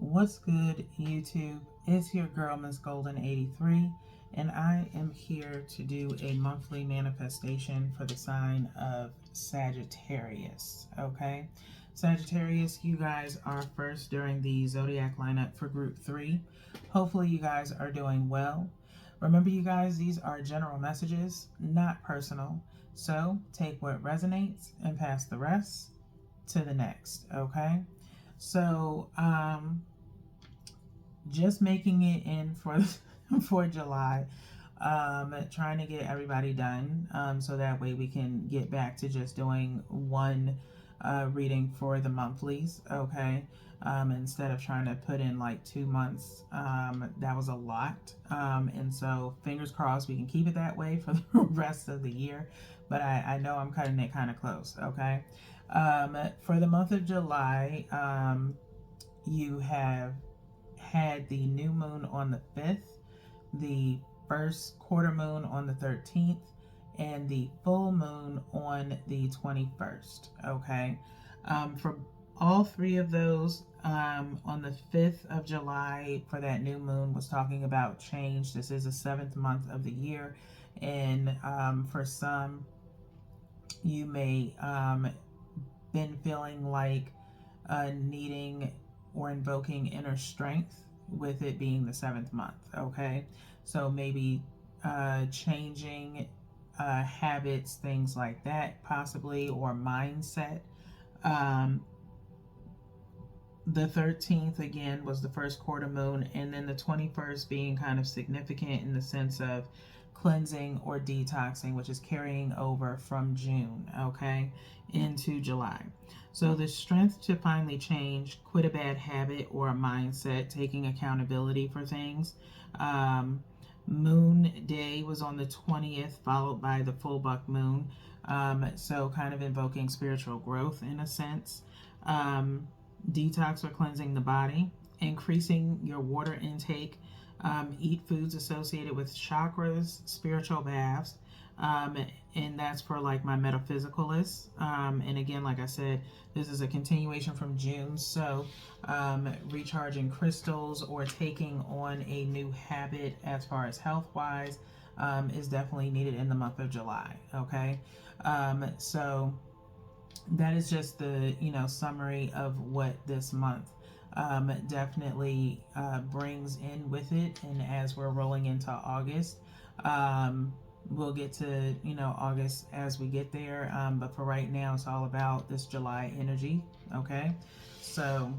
What's good, YouTube? It's your girl, Miss Golden 83, and I am here to do a monthly manifestation for the sign of Sagittarius. Okay, Sagittarius, you guys are first during the zodiac lineup for group 3. Hopefully, you guys are doing well. Remember, you guys, these are general messages, not personal. So take what resonates and pass the rest to the next. Okay. So, just making it in for for July, trying to get everybody done, so that way we can get back to just doing one reading for the monthlies. Okay, instead of trying to put in like 2 months, that was a lot, and so fingers crossed we can keep it that way for the rest of the year. But I know I'm cutting it kind of close. Okay, for the month of July, you have had the new moon on the 5th, the first quarter moon on the 13th, and the full moon on the 21st. Okay, for all three of those, on the 5th of July, for that new moon, was talking about change. This is the 7th month of the year, and for some, you may been feeling like needing or invoking inner strength with it being the 7th month. Okay, so maybe changing habits, things like that, possibly, or mindset. The 13th again was the first quarter moon, and then the 21st being kind of significant in the sense of cleansing or detoxing, which is carrying over from June, okay, into July. So the strength to finally change, quit a bad habit or a mindset, taking accountability for things. Moon day was on the 20th, followed by the full buck moon. So kind of invoking spiritual growth in a sense. Detox or cleansing the body, increasing your water intake, eat foods associated with chakras, spiritual baths, and that's for like my metaphysicalists. And again, like I said, this is a continuation from June, so recharging crystals or taking on a new habit as far as health wise is definitely needed in the month of July. Okay, so that is just the summary of what this month definitely brings in with it. And as we're rolling into August, we'll get to August as we get there, but for right now it's all about this July energy. Okay, so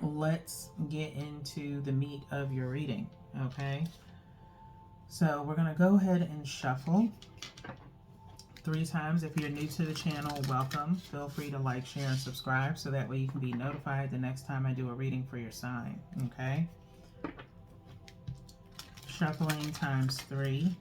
let's get into the meat of your reading. Okay, so we're gonna go ahead and shuffle 3 times. If you're new to the channel, welcome. Feel free to like, share, and subscribe so that way you can be notified the next time I do a reading for your sign. Okay? Shuffling times 3.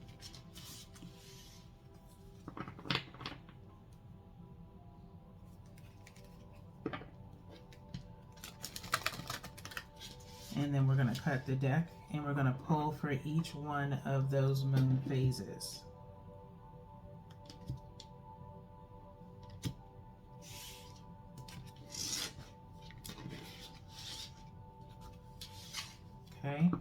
And then we're going to cut the deck and we're going to pull for each one of those moon phases. Okay,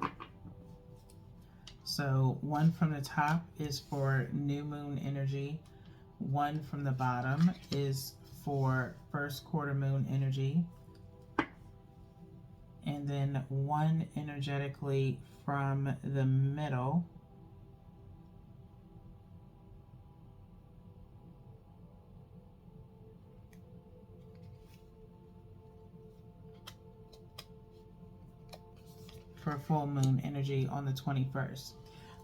so 1 from the top is for new moon energy, 1 from the bottom is for first quarter moon energy, and then 1 energetically from the middle for full moon energy on the 21st.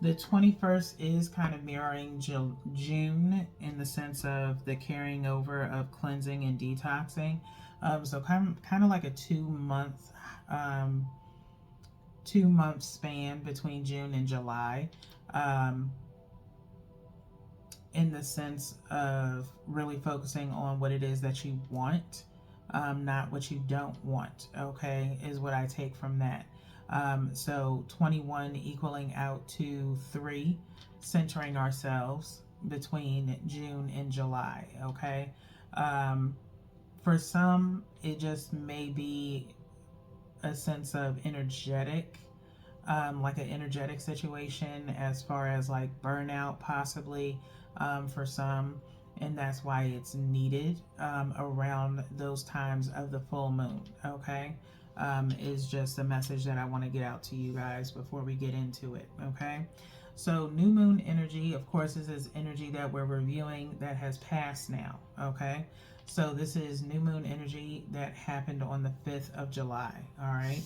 The 21st is kind of mirroring June in the sense of the carrying over of cleansing and detoxing. So kind of like a 2-month span between June and July, in the sense of really focusing on what it is that you want, not what you don't want. Okay, is what I take from that. So 21 equaling out to 3, centering ourselves between June and July. Okay, for some it just may be a sense of energetic, like an energetic situation, as far as like burnout, possibly, for some. And that's why it's needed around those times of the full moon. Okay. Is just a message that I want to get out to you guys before we get into it. Okay. So, new moon energy, of course, this is energy that we're reviewing that has passed now. Okay. So, this is new moon energy that happened on the 5th of July. All right.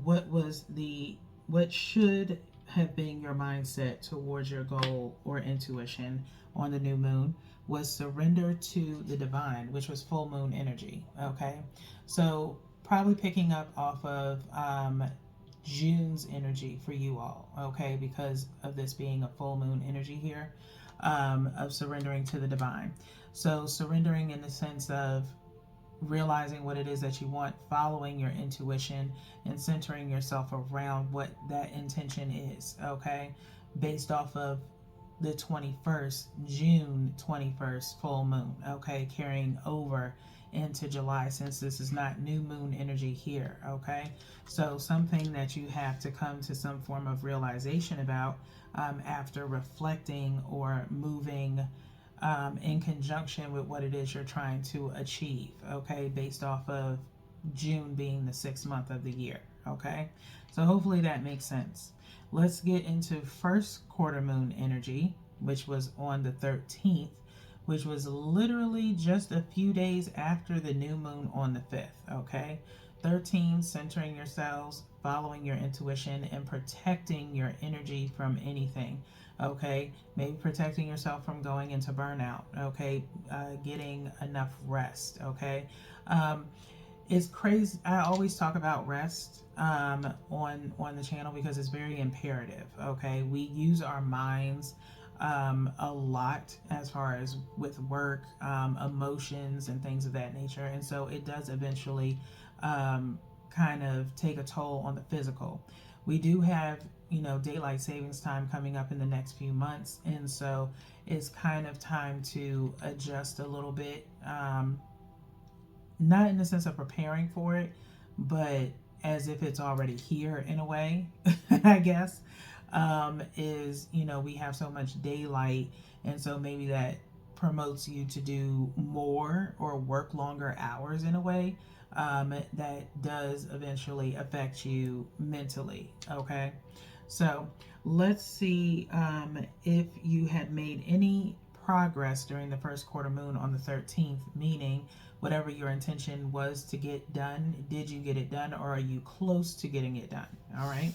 What should have been your mindset towards your goal or intuition on the new moon was surrender to the divine, which was full moon energy. Okay. So, probably picking up off of June's energy for you all, okay, because of this being a full moon energy here, of surrendering to the divine. So, surrendering in the sense of realizing what it is that you want, following your intuition, and centering yourself around what that intention is, okay, based off of the 21st, June 21st full moon, okay, carrying over into July, since this is not new moon energy here, okay? So something that you have to come to some form of realization about after reflecting or moving in conjunction with what it is you're trying to achieve, okay, based off of June being the 6th month of the year, okay? So hopefully that makes sense. Let's get into first quarter moon energy, which was on the 13th, which was literally just a few days after the new moon on the 5th, okay? 13, centering yourselves, following your intuition, and protecting your energy from anything, okay? Maybe protecting yourself from going into burnout, okay? Getting enough rest, okay? It's crazy. I always talk about rest on the channel because it's very imperative, okay? We use our minds a lot as far as with work, emotions, and things of that nature. And so it does eventually kind of take a toll on the physical. We do have, daylight savings time coming up in the next few months. And so it's kind of time to adjust a little bit, not in the sense of preparing for it, but as if it's already here in a way, I guess. We have so much daylight, and so maybe that promotes you to do more or work longer hours in a way that does eventually affect you mentally, okay? So let's see if you had made any progress during the first quarter moon on the 13th, meaning whatever your intention was to get done, did you get it done, or are you close to getting it done? All right.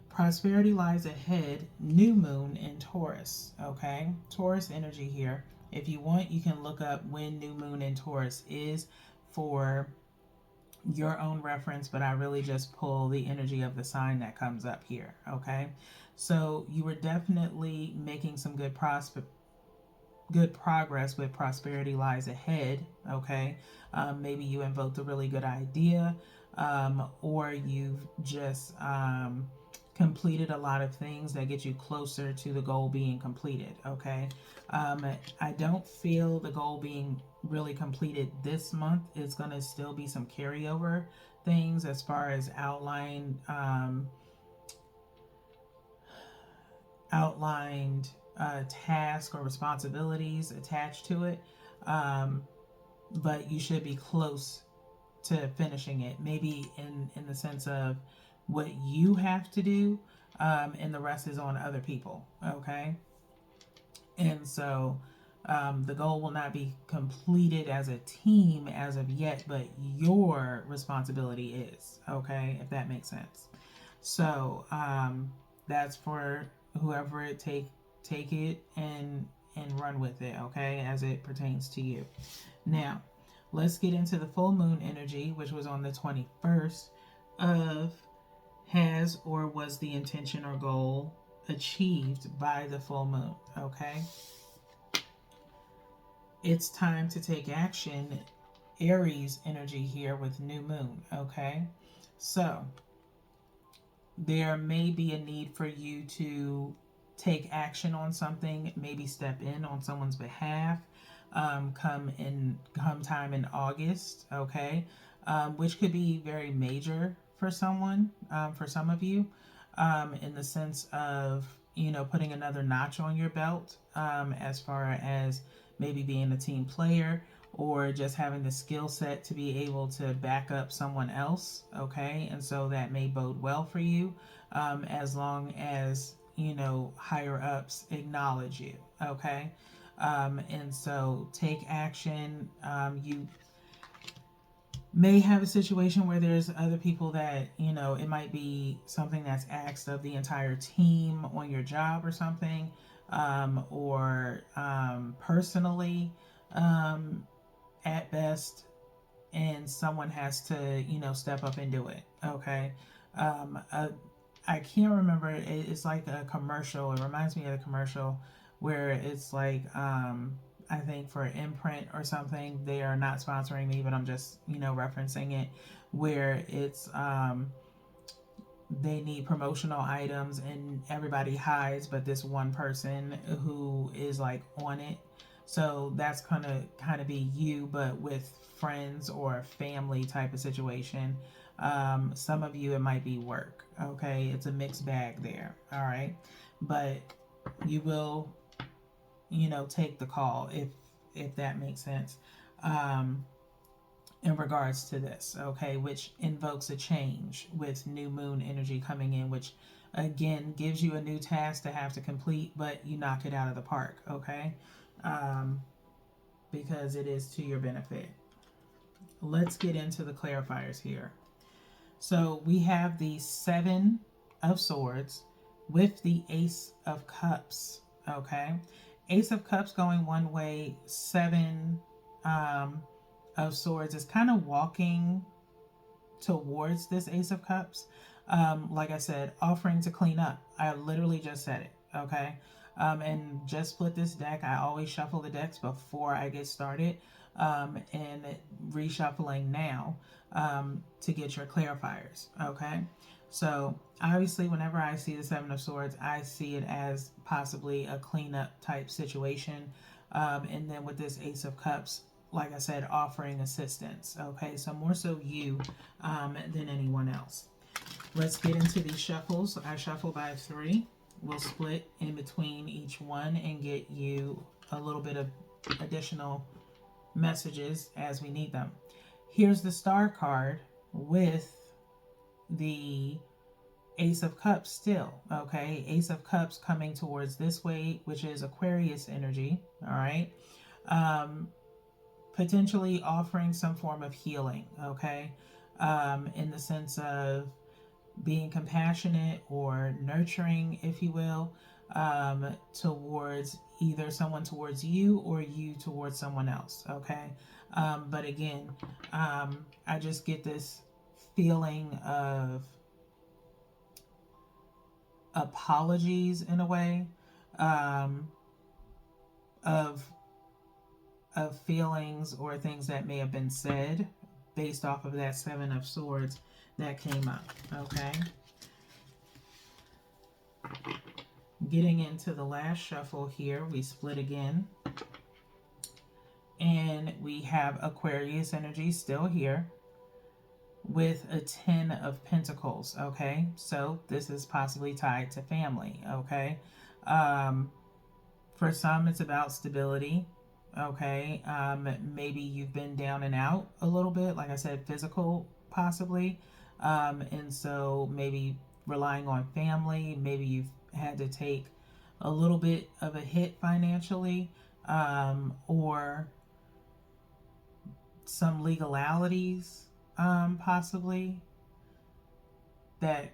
Prosperity lies ahead, new moon in Taurus, okay? Taurus energy here. If you want, you can look up when new moon in Taurus is for your own reference, but I really just pull the energy of the sign that comes up here, okay? So you were definitely making some good progress with prosperity lies ahead, okay? Maybe you invoked a really good idea, or you've just completed a lot of things that get you closer to the goal being completed, okay? I don't feel the goal being really completed this month. It's going to still be some carryover things as far as outlined task or responsibilities attached to it, but you should be close to finishing it, maybe in the sense of what you have to do, and the rest is on other people, okay? And so the goal will not be completed as a team as of yet, but your responsibility is, okay, if that makes sense. So that's for whoever it take it and run with it, okay, as it pertains to you. Now let's get into the full moon energy, which was on the 21st of has or was the intention or goal achieved by the full moon, okay? It's time to take action, Aries energy here with new moon, okay? So there may be a need for you to take action on something, maybe step in on someone's behalf, come time in August, okay? which could be very major for someone, for some of you, in the sense of, putting another notch on your belt, as far as maybe being a team player or just having the skill set to be able to back up someone else. Okay. And so that may bode well for you, as long as, higher ups acknowledge you. Okay. And so take action. You may have a situation where there's other people that, it might be something that's asked of the entire team on your job or something, or personally, at best, and someone has to, step up and do it. Okay. I can't remember. It's like a commercial. It reminds me of a commercial where it's like, I think for Imprint or something. They are not sponsoring me, but I'm just, referencing it, where it's, they need promotional items and everybody hides but this one person who is like on it. So that's gonna kind of be you, but with friends or family type of situation. Some of you, it might be work. Okay. It's a mixed bag there. All right. But you will, take the call, if that makes sense, in regards to this. Okay. Which invokes a change with new moon energy coming in, which again gives you a new task to have to complete, but you knock it out of the park. Okay. Because it is to your benefit. Let's get into the clarifiers here. So we have the Seven of Swords with the Ace of Cups. Okay. Ace of Cups going one way, Seven of Swords is kind of walking towards this Ace of Cups. Like I said, offering to clean up. I literally just said it. Okay. And just split this deck. I always shuffle the decks before I get started, and reshuffling now, to get your clarifiers. Okay. So obviously whenever I see the Seven of Swords, I see it as possibly a cleanup type situation. And then with this Ace of Cups, like I said, offering assistance. Okay. So more so you, than anyone else. Let's get into these shuffles. I shuffle by 3. We'll split in between each one and get you a little bit of additional messages as we need them. Here's the Star card with the Ace of Cups still. Okay. Ace of Cups coming towards this way, which is Aquarius energy. All right. Potentially offering some form of healing. Okay. In the sense of being compassionate or nurturing, if you will, towards either someone towards you or you towards someone else. Okay. But again, I just get this feeling of apologies in a way, of feelings or things that may have been said based off of that Seven of Swords that came up. Okay. Getting into the last shuffle here, we split again. And we have Aquarius energy still here with a 10 of Pentacles. Okay. So this is possibly tied to family. Okay. For some, it's about stability. Okay. Maybe you've been down and out a little bit. Like I said, physical possibly. And so maybe relying on family, maybe you've had to take a little bit of a hit financially, or some legalities, possibly, that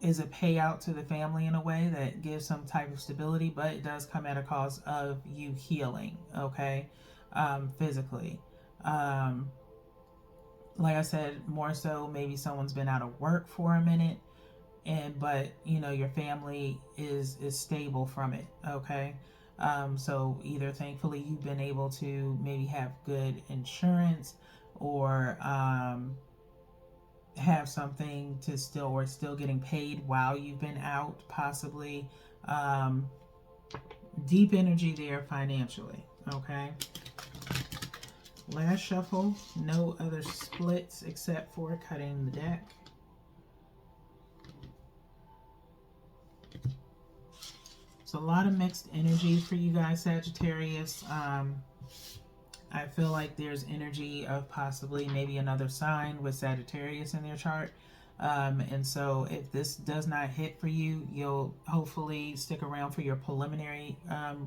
is a payout to the family in a way that gives some type of stability, but it does come at a cost of you healing. Okay. Physically. Like I said, more so maybe someone's been out of work for a minute, but your family is stable from it. Okay. So either thankfully you've been able to maybe have good insurance, or have something to still getting paid while you've been out, possibly. Deep energy there financially. Okay. Last shuffle, no other splits except for cutting the deck. It's a lot of mixed energy for you guys, Sagittarius. I feel like there's energy of possibly maybe another sign with Sagittarius in their chart. And so if this does not hit for you, you'll hopefully stick around for your preliminary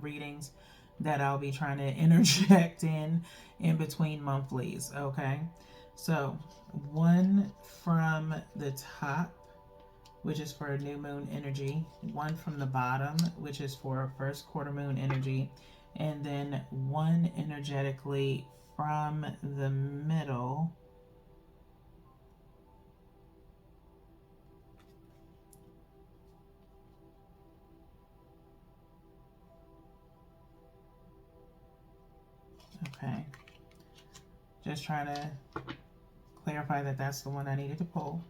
readings that I'll be trying to interject in between monthlies. Okay, so one from the top, which is for new moon energy, one from the bottom, which is for first quarter moon energy, and then one energetically from the middle, okay, just trying to clarify that that's the one I needed to pull.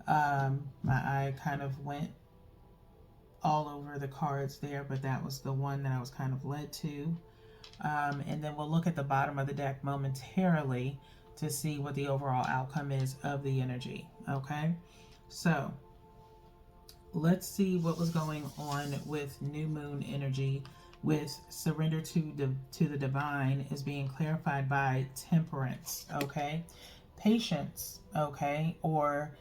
My eye kind of went all over the cards there, but that was the one that I was kind of led to. And then we'll look at the bottom of the deck momentarily to see what the overall outcome is of the energy. Okay, so let's see what was going on with new moon energy, with surrender to the divine is being clarified by temperance. Okay, patience. Okay, or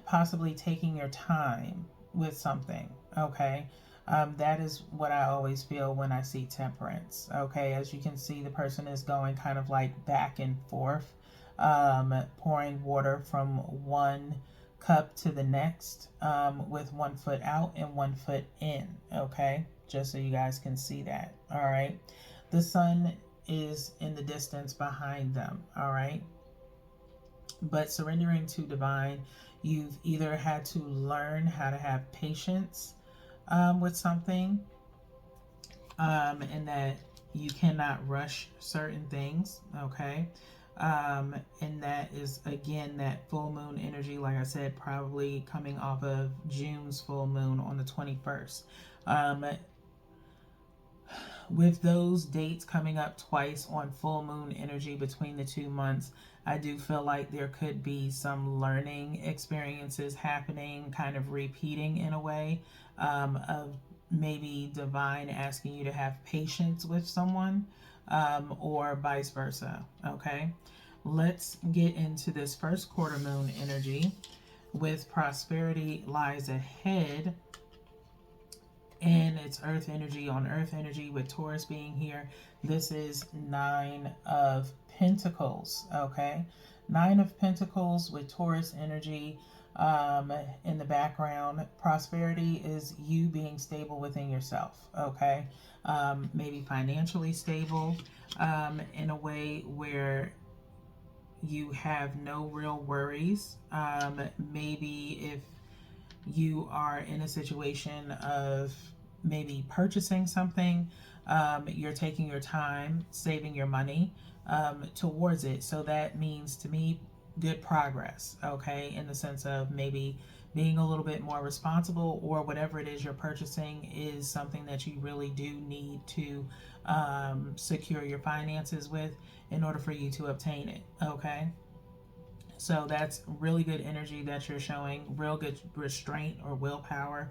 possibly taking your time with something. Okay, that is what I always feel when I see temperance. Okay, as you can see, the person is going kind of like back and forth, pouring water from one cup to the next, with one foot out and one foot in. Okay, just so you guys can see that. All right, the sun is in the distance behind them. All right, but surrendering to divine, you've either had to learn how to have patience with something, and that you cannot rush certain things. Okay, and that is again that full moon energy, like I said, probably coming off of June's full moon on the 21st. With those dates coming up twice on full moon energy between the 2 months, I do feel like there could be some learning experiences happening, kind of repeating in a way, of maybe divine asking you to have patience with someone, or vice versa. Okay, let's get into this first quarter moon energy with prosperity lies ahead. And it's earth energy on earth energy with Taurus being here. This is 9 of Pentacles. Okay, 9 of Pentacles with Taurus energy in the background. Prosperity is you being stable within yourself. Okay, maybe financially stable, in a way where you have no real worries. Maybe if you are in a situation of maybe purchasing something, you're taking your time, saving your money towards it. So that means to me good progress, okay, in the sense of maybe being a little bit more responsible, or whatever it is you're purchasing is something that you really do need to secure your finances with in order for you to obtain it. Okay, so that's really good energy that you're showing, real good restraint or willpower,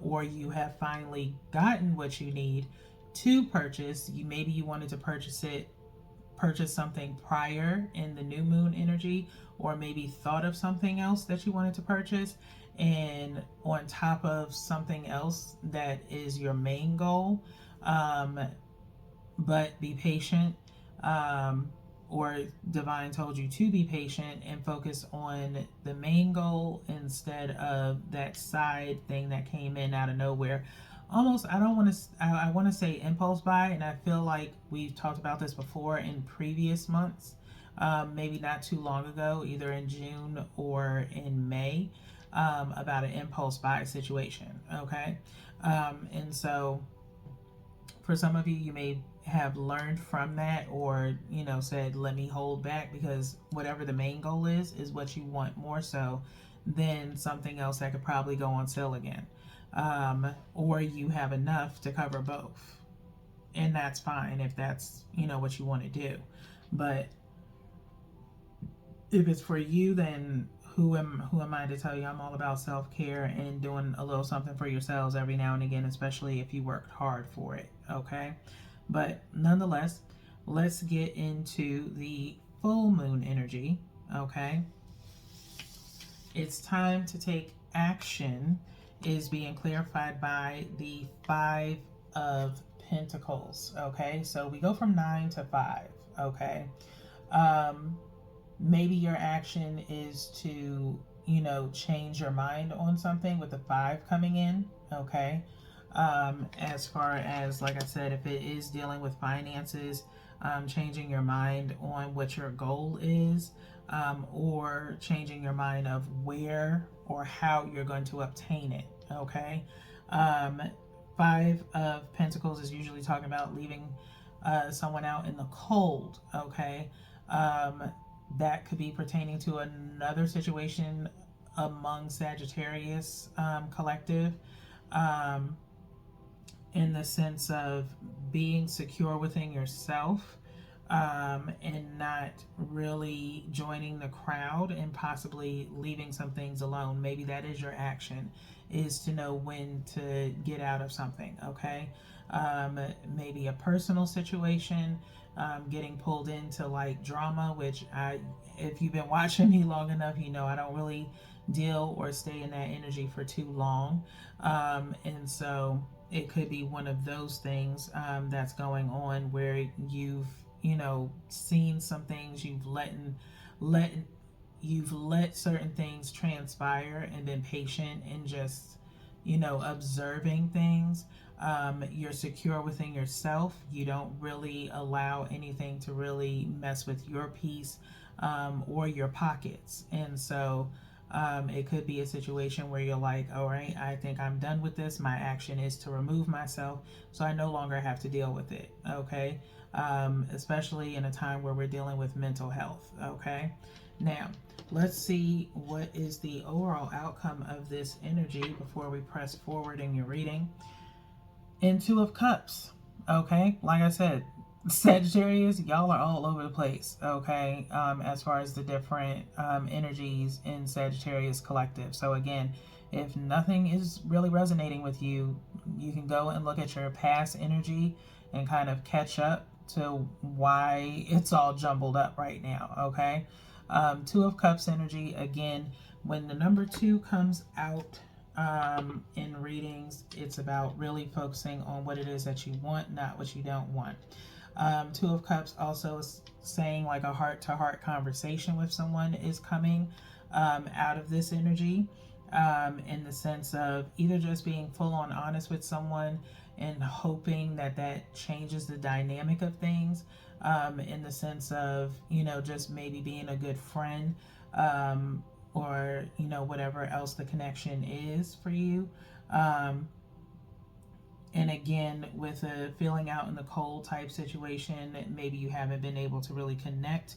or you have finally gotten what you need to purchase. Maybe you wanted to purchase something prior in the new moon energy, or maybe thought of something else that you wanted to purchase, and on top of something else that is your main goal. But be patient. Or divine told you to be patient and focus on the main goal instead of that side thing that came in out of nowhere. Almost, I want to say impulse buy, and I feel like we've talked about this before in previous months, maybe not too long ago, either in June or in May, about an impulse buy situation. Okay, and so for some of you, you may have learned from that, or said, let me hold back, because whatever the main goal is what you want more so than something else that could probably go on sale again, or you have enough to cover both. and that's fine if that's, you know, what you want to do. But if it's for you, then who am I to tell you? I'm all about self-care and doing a little something for yourselves every now and again, especially if you worked hard for it, okay? But nonetheless, let's get into the full moon energy, okay? It's time to take action is being clarified by the Five of Pentacles, okay? So we go from 9 to 5, okay? Maybe your action is to, you know, change your mind on something with the 5 coming in, okay? As far as, like I said, if it is dealing with finances, changing your mind on what your goal is, or changing your mind of where or how you're going to obtain it, okay? 5 of Pentacles is usually talking about leaving someone out in the cold, okay? That could be pertaining to another situation among Sagittarius collective, in the sense of being secure within yourself, and not really joining the crowd and possibly leaving some things alone. Maybe that is your action, is to know when to get out of something, okay? Maybe a personal situation, getting pulled into like drama, which if you've been watching me long enough, you know I don't really deal or stay in that energy for too long, and so it could be one of those things that's going on where you've, you know, seen some things, you've let certain things transpire and been patient and just, you know, observing things. You're secure within yourself. You don't really allow anything to really mess with your peace, or your pockets. And so it could be a situation where you're like, all right, I think I'm done with this. My action is to remove myself so I no longer have to deal with it, okay? Especially in a time where we're dealing with mental health, okay? Now, let's see what is the overall outcome of this energy before we press forward in your reading. And 2 of Cups, okay? Like I said, Sagittarius, y'all are all over the place, okay? As far as the different energies in Sagittarius collective. So again, if nothing is really resonating with you, you can go and look at your past energy and kind of catch up to why it's all jumbled up right now, okay? 2 of Cups energy, again, when the number 2 comes out in readings, it's about really focusing on what it is that you want, not what you don't want. 2 of Cups also is saying like a heart-to-heart conversation with someone is coming out of this energy, in the sense of either just being full-on honest with someone and hoping that that changes the dynamic of things, in the sense of, you know, just maybe being a good friend, or, you know, whatever else the connection is for you. And again, with a feeling out in the cold type situation, maybe you haven't been able to really connect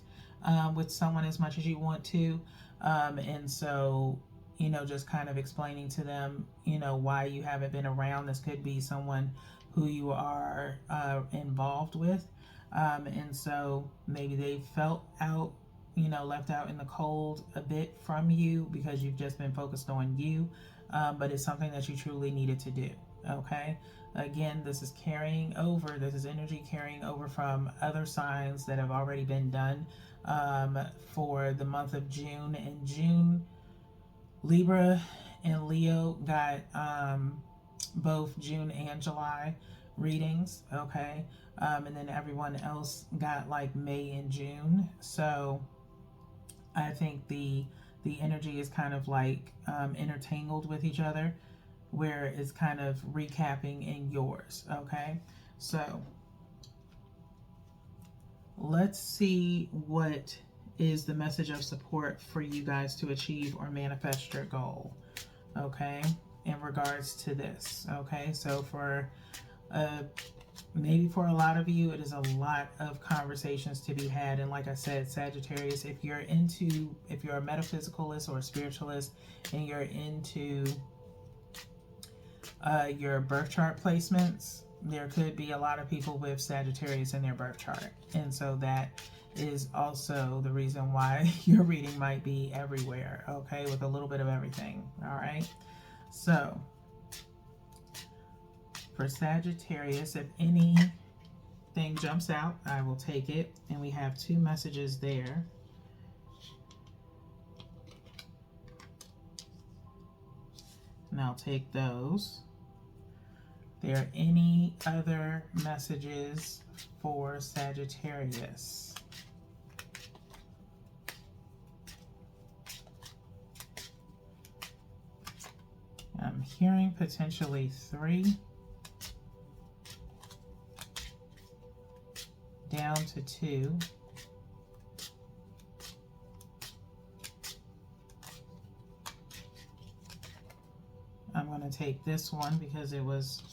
with someone as much as you want to. And so, you know, just kind of explaining to them, you know, why you haven't been around. This could be someone who you are involved with. And so maybe they felt out, you know, left out in the cold a bit from you because you've just been focused on you. But it's something that you truly needed to do. Okay. Again, this is carrying over. This is energy carrying over from other signs that have already been done for the month of June. In June, Libra and Leo got both June and July readings. Okay. And then everyone else got like May and June. So I think the energy is kind of like intertangled with each other, where it's kind of recapping in yours, okay? So let's see what is the message of support for you guys to achieve or manifest your goal, okay, in regards to this, okay? So for maybe for a lot of you, it is a lot of conversations to be had. And like I said, Sagittarius, if you're a metaphysicalist or a spiritualist and you're into your birth chart placements, there could be a lot of people with Sagittarius in their birth chart. And so that is also the reason why your reading might be everywhere, okay, with a little bit of everything, all right? So for Sagittarius, if anything jumps out, I will take it. And we have 2 messages there. And I'll take those. There any other messages for Sagittarius? I'm hearing potentially 3 down to 2. I'm going to take this one because it was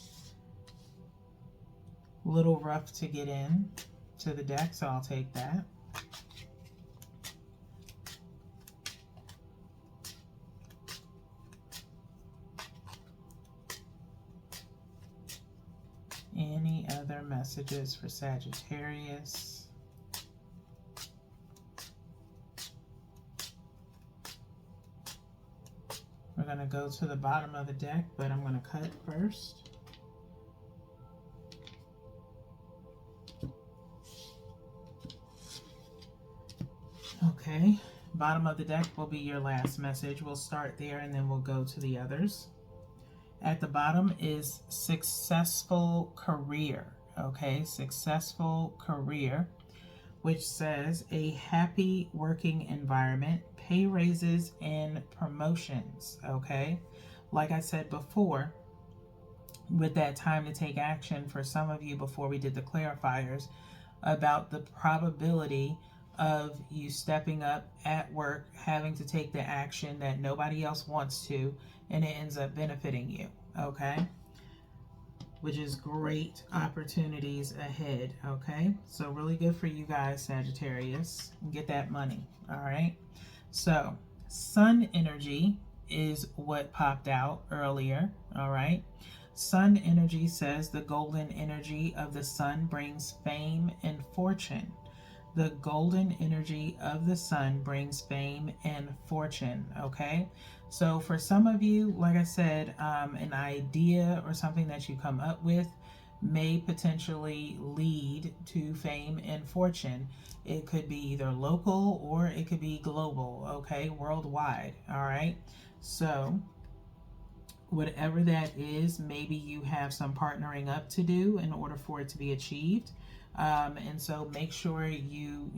a little rough to get in to the deck, so I'll take that. Any other messages for Sagittarius? We're going to go to the bottom of the deck, but I'm going to cut first. Okay, bottom of the deck will be your last message. We'll start there and then we'll go to the others. At the bottom is successful career, okay? Successful career, which says a happy working environment, pay raises, and promotions, okay? Like I said before, with that time to take action for some of you before we did the clarifiers about the probability of you stepping up at work, having to take the action that nobody else wants to, and it ends up benefiting you, okay? Which is great opportunities ahead, okay? So really good for you guys, Sagittarius. Get that money, all right? So sun energy is what popped out earlier, all right? Sun energy says the golden energy of the sun brings fame and fortune. The golden energy of the sun brings fame and fortune, okay? So for some of you, like I said, an idea or something that you come up with may potentially lead to fame and fortune. It could be either local or it could be global, okay? Worldwide, all right? So whatever that is, maybe you have some partnering up to do in order for it to be achieved. And so make sure you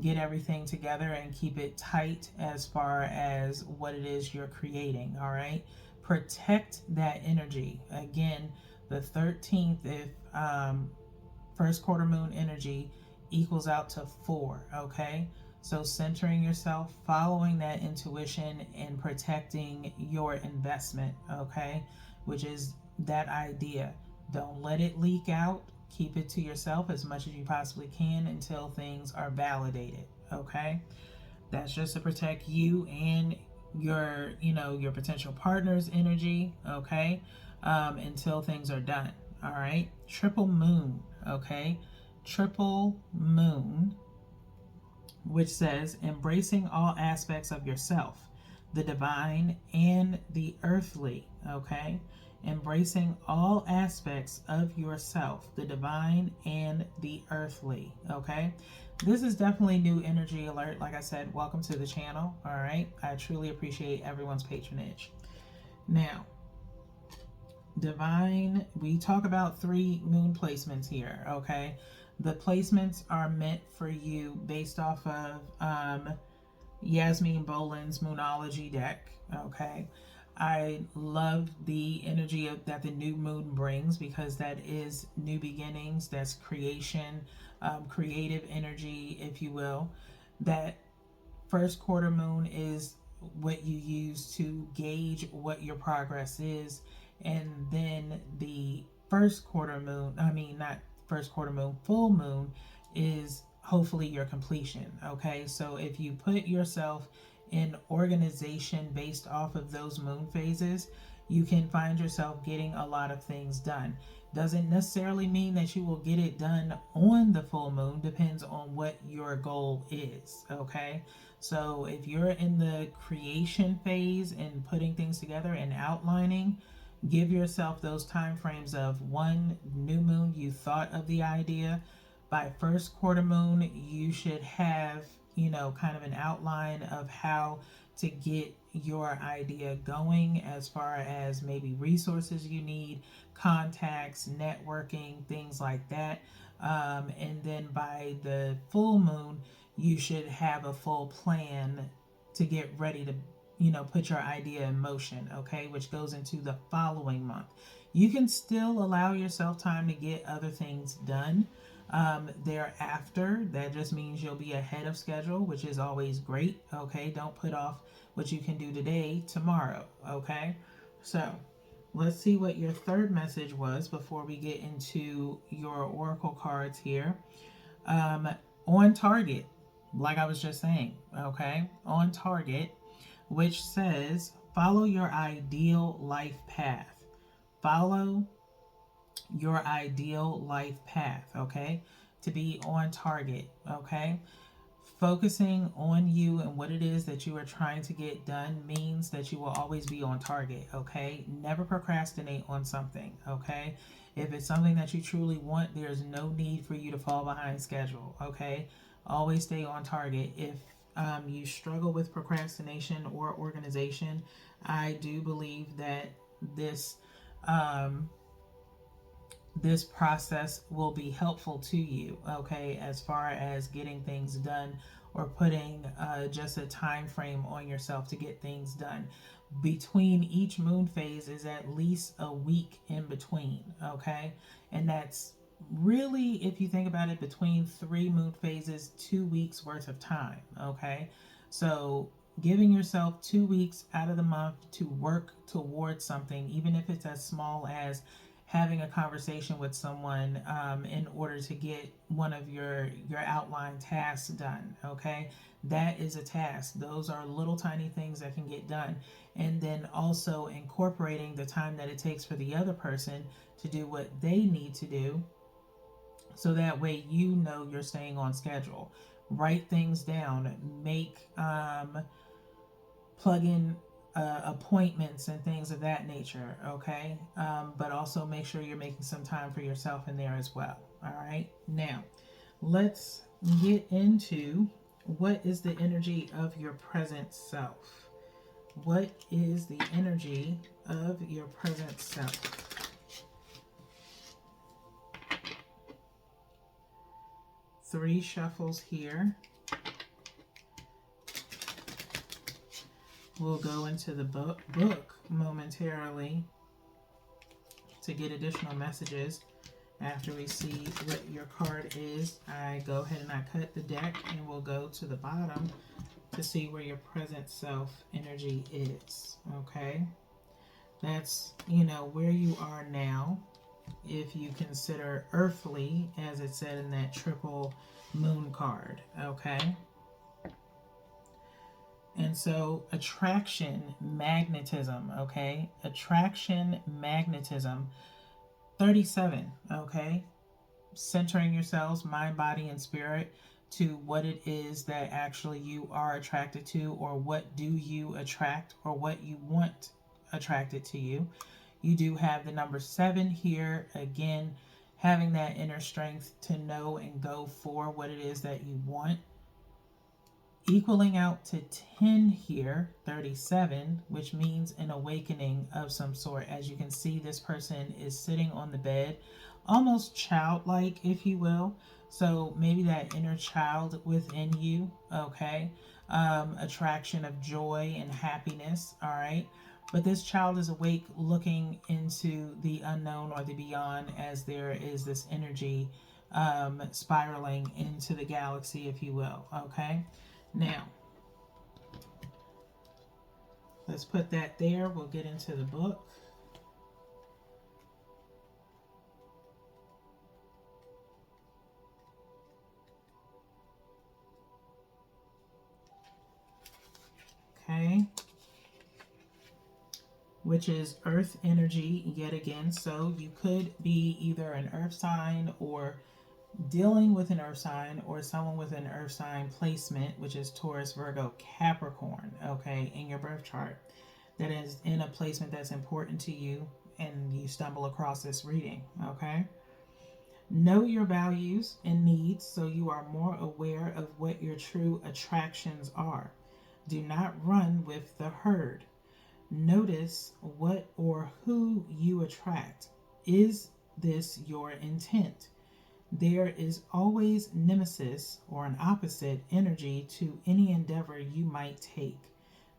get everything together and keep it tight as far as what it is you're creating, all right? Protect that energy. Again, the 13th, if first quarter moon energy equals out to 4, okay? So centering yourself, following that intuition, and protecting your investment, okay? Which is that idea. Don't let it leak out. Keep it to yourself as much as you possibly can until things are validated, okay? That's just to protect you and your potential partner's energy, okay? Until things are done, all right? Triple moon, okay? Triple moon, which says embracing all aspects of yourself, the divine and the earthly, okay? Embracing all aspects of yourself, the divine and the earthly, okay? This is definitely new energy alert. Like I said, welcome to the channel, all right? I truly appreciate everyone's patronage. Now, divine, we talk about 3 moon placements here, okay? The placements are meant for you based off of Yasmin Boland's Moonology deck, okay? I love the energy that the new moon brings because that is new beginnings, that's creation, creative energy, if you will. That first quarter moon is what you use to gauge what your progress is, and then the first quarter moon, not first quarter moon, full moon is hopefully your completion, okay? So if you put yourself in organization based off of those moon phases, you can find yourself getting a lot of things done. Doesn't necessarily mean that you will get it done on the full moon. Depends on what your goal is, okay? So if you're in the creation phase and putting things together and outlining, give yourself those time frames of one new moon, you thought of the idea. By first quarter moon, you should have, kind of an outline of how to get your idea going, as far as maybe resources you need, contacts, networking, things like that. And then by the full moon, you should have a full plan to get ready to, put your idea in motion, okay, which goes into the following month. You can still allow yourself time to get other things done thereafter. That just means you'll be ahead of schedule, which is always great, okay? Don't put off what you can do today tomorrow, okay? So let's see what your third message was before we get into your oracle cards here. On target, like I was just saying, okay? On target, which says follow your ideal life path. Follow your ideal life path, okay? To be on target, okay? Focusing on you and what it is that you are trying to get done means that you will always be on target, okay? Never procrastinate on something, okay? If it's something that you truly want, there's no need for you to fall behind schedule, okay? Always stay on target. If you struggle with procrastination or organization, I do believe that this this process will be helpful to you, okay, as far as getting things done or putting just a time frame on yourself to get things done. Between each moon phase is at least a week in between, okay? And that's really, if you think about it, between 3 moon phases, 2 weeks worth of time, okay? So giving yourself 2 weeks out of the month to work towards something, even if it's as small as having a conversation with someone in order to get one of your outline tasks done, okay? That is a task. Those are little tiny things that can get done. And then also incorporating the time that it takes for the other person to do what they need to do, so that way you know you're staying on schedule. Write things down. Make plug in appointments and things of that nature, okay? But also make sure you're making some time for yourself in there as well, all right? Now, let's get into what is the energy of your present self. What is the energy of your present self? Three shuffles here. We'll go into the book momentarily to get additional messages. After we see what your card is, I go ahead and I cut the deck, and we'll go to the bottom to see where your present self energy is, okay? That's, where you are now, if you consider earthly, as it said in that triple moon card, okay? And so attraction, magnetism, okay? Attraction, magnetism, 37, okay? Centering yourselves, mind, body, and spirit, to what it is that actually you are attracted to, or what do you attract, or what you want attracted to you. You do have the number 7 here, again, having that inner strength to know and go for what it is that you want. Equaling out to 10 here, 37, which means an awakening of some sort. As you can see, this person is sitting on the bed, almost childlike, if you will. So maybe that inner child within you, okay? Attraction of joy and happiness, all right? But this child is awake, looking into the unknown or the beyond, as there is this energy spiraling into the galaxy, if you will, okay? Now, let's put that there. We'll get into the book. Okay. which is earth energy yet again. So you could be either an earth sign or dealing with an earth sign, or someone with an earth sign placement, which is Taurus, Virgo, Capricorn, okay, in your birth chart, that is in a placement that's important to you, and you stumble across this reading, okay? Know your values and needs so you are more aware of what your true attractions are. Do not run with the herd. Notice what or who you attract. Is this your intent? There is always nemesis or an opposite energy to any endeavor you might take.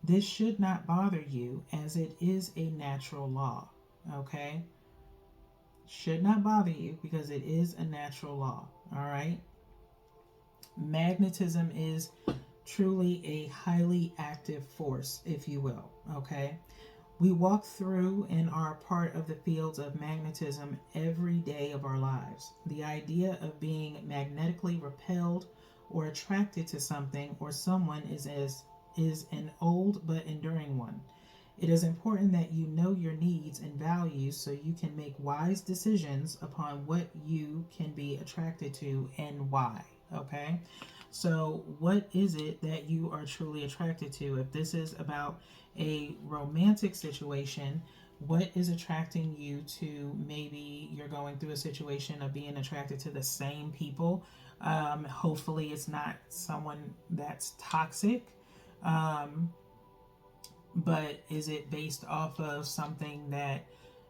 This should not bother you as it is a natural law. Okay? Should not bother you because it is a natural law. All right? Magnetism is truly a highly active force, if you will. Okay? We walk through and are part of the fields of magnetism every day of our lives. The idea of being magnetically repelled or attracted to something or someone is an old but enduring one. It is important that you know your needs and values so you can make wise decisions upon what you can be attracted to and why. Okay? So, what is it that you are truly attracted to? If this is about a romantic situation, what is attracting you to, maybe you're going through a situation of being attracted to the same people? Hopefully, it's not someone that's toxic. But is it based off of something that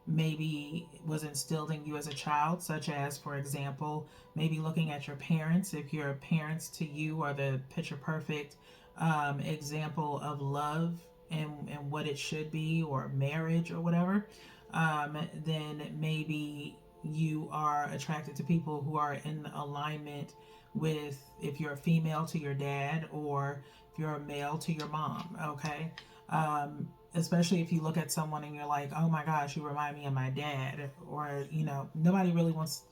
maybe was instilled in you as a child, such as, for example, maybe looking at your parents? If your parents to you are the picture perfect example of love and what it should be, or marriage or whatever, then maybe you are attracted to people who are in alignment with, if you're a female, to your dad, or if you're a male, to your mom. Okay? Especially if you look at someone and you're like, oh my gosh, you remind me of my dad. Or, nobody really wants,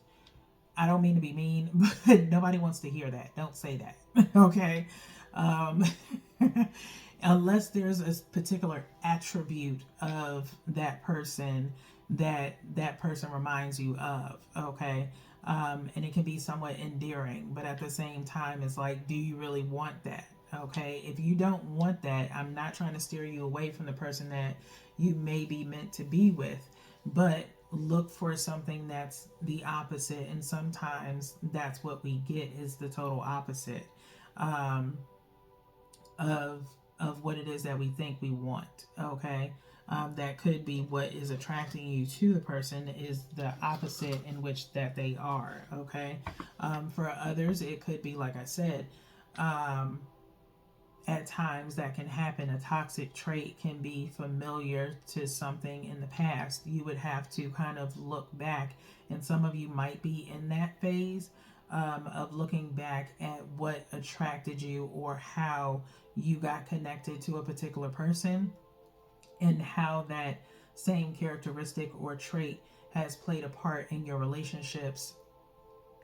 I don't mean to be mean, but nobody wants to hear that. Don't say that. Okay? Unless there's a particular attribute of that person that person reminds you of. Okay? And it can be somewhat endearing, but at the same time, it's like, do you really want that? Okay, if you don't want that, I'm not trying to steer you away from the person that you may be meant to be with, but look for something that's the opposite. And sometimes that's what we get, is the total opposite of what it is that we think we want. Okay, that could be what is attracting you to the person, is the opposite in which that they are. Okay, for others, it could be, like I said, at times that can happen. A toxic trait can be familiar to something in the past. You would have to kind of look back, and some of you might be in that phase of looking back at what attracted you, or how you got connected to a particular person, and how that same characteristic or trait has played a part in your relationships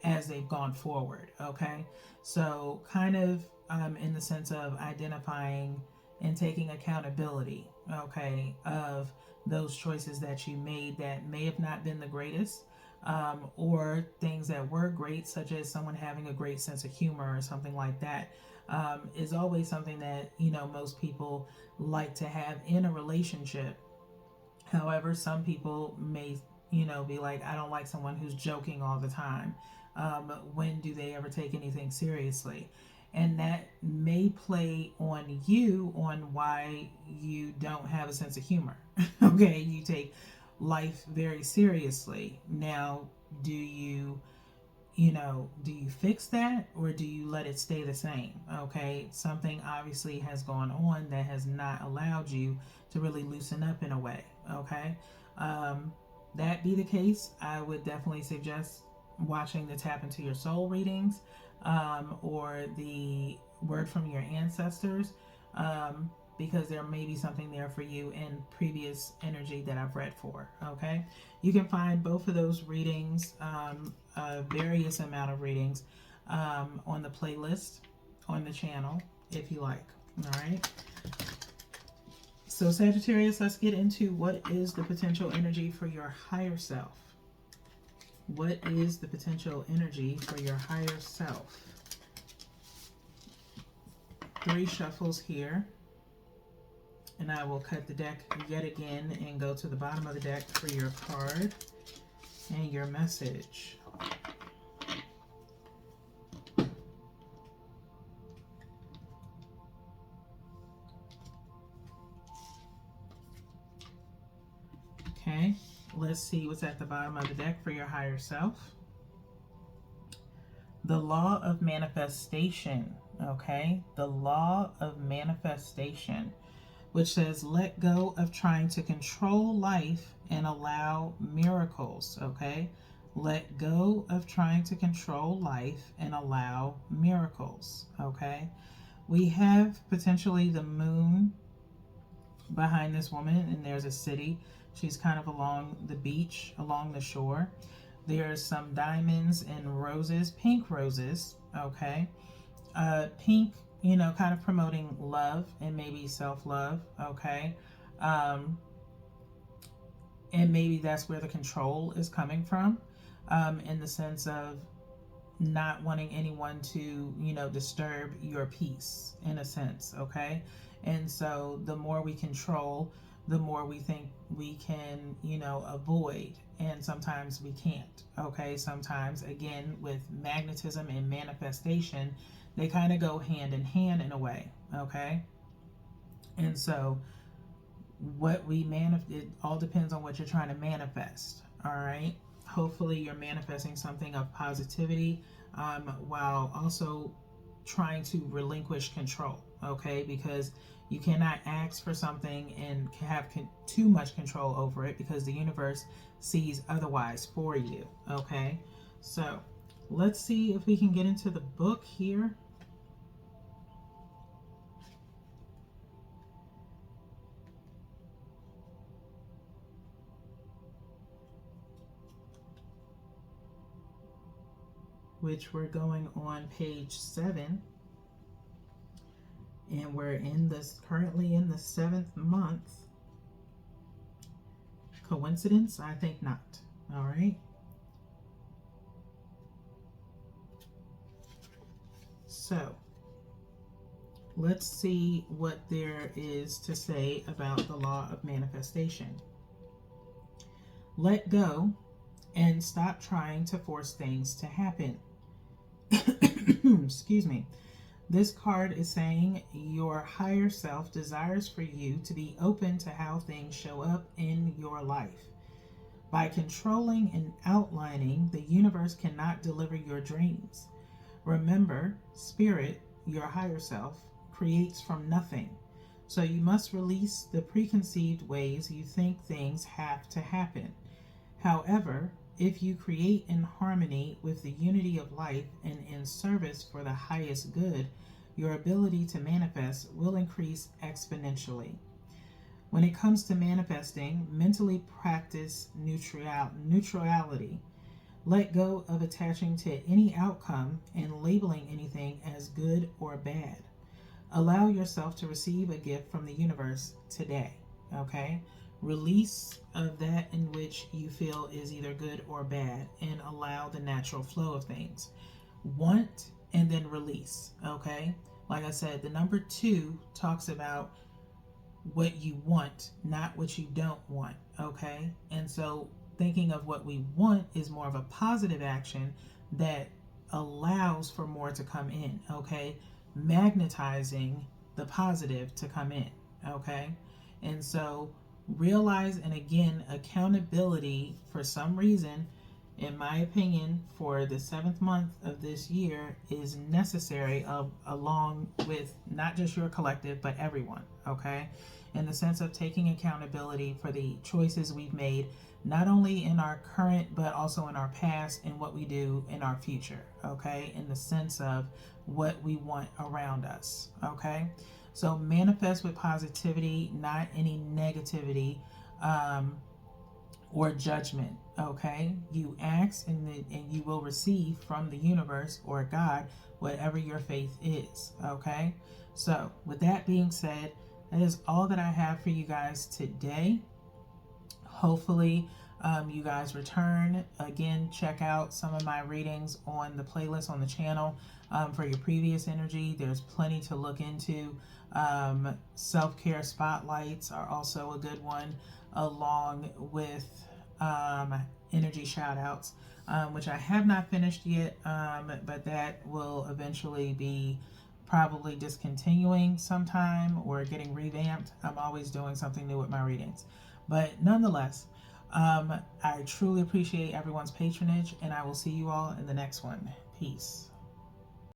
as they've gone forward. Okay, so kind of in the sense of identifying and taking accountability, okay, of those choices that you made that may have not been the greatest, or things that were great, such as someone having a great sense of humor or something like that, is always something that, most people like to have in a relationship. However, some people may, be like, I don't like someone who's joking all the time. When do they ever take anything seriously? And that may play on you, on why you don't have a sense of humor. Okay, you take life very seriously. Now, do you fix that, or do you let it stay the same? Okay, something obviously has gone on that has not allowed you to really loosen up in a way. Okay, that be the case, I would definitely suggest watching the Tap Into Your Soul readings, or the Word from Your Ancestors, because there may be something there for you in previous energy that I've read for. Okay, you can find both of those readings, various amount of readings, on the playlist on the channel, if you like. All right. So Sagittarius, let's get into what is the potential energy for your higher self. What is the potential energy for your higher self? 3 shuffles here. And I will cut the deck yet again and go to the bottom of the deck for your card and your message. Okay, let's see what's at the bottom of the deck for your higher self. The law of manifestation, okay? The law of manifestation, which says let go of trying to control life and allow miracles, okay? Let go of trying to control life and allow miracles, okay? We have potentially the moon behind this woman, and there's a city. She's kind of along the beach, along the shore. There's some diamonds and roses, pink roses, okay? Pink, you know, kind of promoting love and maybe self-love, okay? And maybe that's where the control is coming from, in the sense of not wanting anyone to, you know, disturb your peace, in a sense, okay? And so the more we control, the more we think we can, you know, avoid. And sometimes we can't, okay? Sometimes, again, with magnetism and manifestation, they kind of go hand in hand in a way, okay? And so what we it all depends on what you're trying to manifest, all right? Hopefully you're manifesting something of positivity, while also trying to relinquish control, okay? Because you cannot ask for something and have too much control over it, because the universe sees otherwise for you, okay? So let's see if we can get into the book here. Which we're going on page 7. And we're currently in the 7th month. Coincidence? I think not. All right. So let's see what there is to say about the law of manifestation. Let go and stop trying to force things to happen. Excuse me. This card is saying your higher self desires for you to be open to how things show up in your life. By controlling and outlining, the universe cannot deliver your dreams. Remember, spirit, your higher self, creates from nothing. So you must release the preconceived ways you think things have to happen. However, if you create in harmony with the unity of life and in service for the highest good, your ability to manifest will increase exponentially. When it comes to manifesting, mentally practice neutrality. Let go of attaching to any outcome and labeling anything as good or bad. Allow yourself to receive a gift from the universe today, okay? Release of that in which you feel is either good or bad, and allow the natural flow of things. Want and then release, okay? Like I said, the number 2 talks about what you want, not what you don't want, okay? And so thinking of what we want is more of a positive action that allows for more to come in, okay? Magnetizing the positive to come in, okay? And so realize, and again, accountability for some reason, in my opinion, for the 7th month of this year is necessary, along with not just your collective, but everyone, okay? In the sense of taking accountability for the choices we've made, not only in our current, but also in our past, and what we do in our future, okay? In the sense of what we want around us, okay? So manifest with positivity, not any negativity or judgment, okay? You ask and you will receive from the universe or God whatever your faith is, okay? So with that being said, that is all that I have for you guys today. Hopefully, you guys return. Again, check out some of my readings on the playlist on the channel for your previous energy. There's plenty to look into. Self-care spotlights are also a good one, along with energy shout-outs, which I have not finished yet, but that will eventually be probably discontinuing sometime or getting revamped. I'm always doing something new with my readings. But nonetheless, I truly appreciate everyone's patronage, and I will see you all in the next one. Peace.